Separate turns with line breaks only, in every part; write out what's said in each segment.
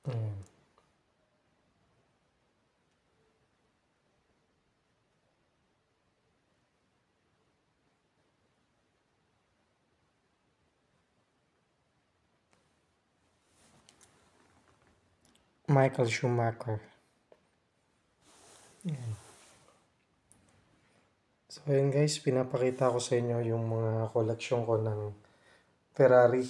Ayan. Michael Schumacher. Ayan. So ayun guys, pinapakita ko sa inyo yung mga koleksyon ko ng Ferrari.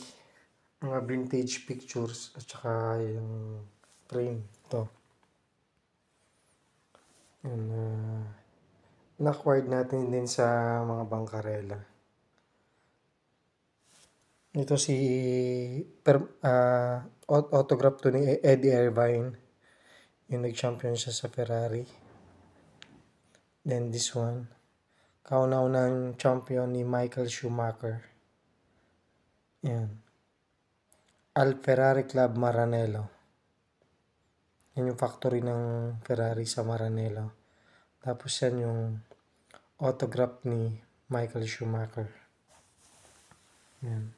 Mga vintage pictures at saka yung frame. Ito. Yan, na-acquired natin din sa mga bangkarela. Ito si autograph to ni Eddie Irvine. Yung nag-champion siya sa Ferrari. Then this one. Kauna-unang champion ni Michael Schumacher. Yan. Al Ferrari Club Maranello. Yan yung factory ng Ferrari sa Maranello. Tapos yan yung autograph ni Michael Schumacher. Yan.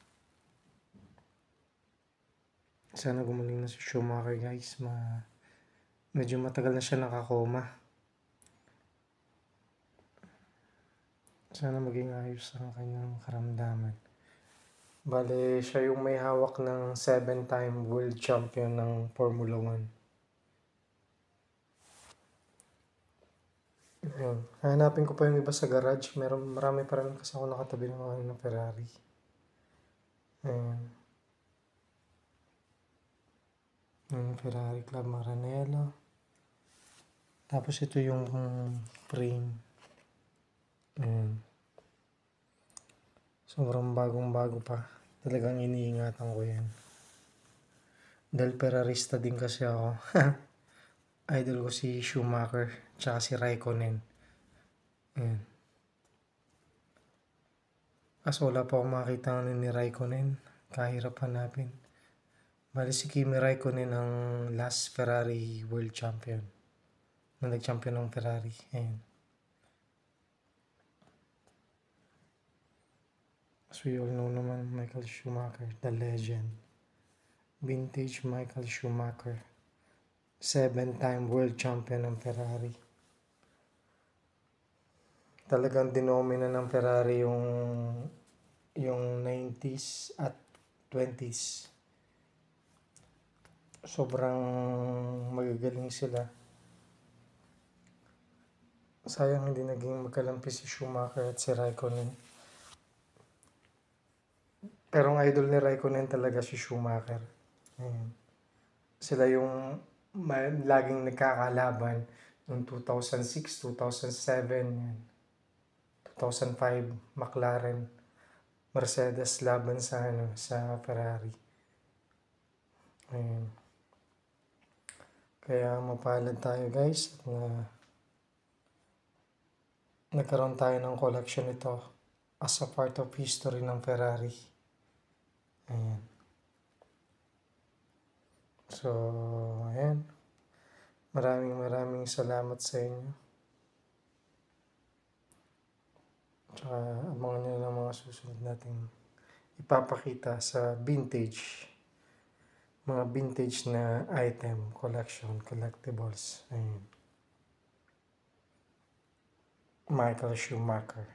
Sana gumaling na si Schumacher guys. Medyo matagal na siya nakakoma. Sana maging ayos ang kanyang karamdaman. Bale, siya yung may hawak ng 7-time world champion ng Formula 1. Ayun. Hanapin ko pa yung iba sa garage. Marami pa rin kasi ako nakatabi ng mga ng Ferrari. Ayun. Yung Ferrari Club Maranello. Tapos ito yung frame. Ayun. Sobrang bagong-bago pa. Talagang iniingatan ko yan. Dahil Ferrarista din kasi ako. Idol ko si Schumacher. Tsaka si Raikkonen. Ayan. Kaso wala pa akong makakita ni Raikkonen. Kahirap hanapin. Bali si Kimi Raikkonen ang last Ferrari World Champion. Nung nag-champion ng Ferrari. Ayan. As we all know naman, Michael Schumacher, the legend. Vintage Michael Schumacher. 7-time world champion ng Ferrari. Talagang dinomina ng Ferrari yung 90s at 20s. Sobrang magagaling sila. Sayang hindi naging magkalampi si Schumacher at si Raikkonen. Pero ang idol ni Raikkonen talaga si Schumacher. Ayan. Sila yung laging nagkakalaban noong 2006, 2007, 2005, McLaren, Mercedes laban sa Ferrari. Ayan. Kaya mapalad tayo guys na nagkaroon tayo ng collection ito as a part of history ng Ferrari. Ayan. So, ayan. Maraming salamat sa inyo. Tsaka abangan nyo ng mga susunod nating ipapakita sa vintage. Mga vintage na item, collection, collectibles. Ayan. Michael Schumacher.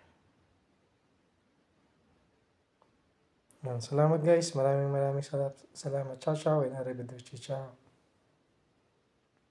Ayan. Salamat guys. Maraming salamat. Ciao, ciao and arrivederci. Ciao.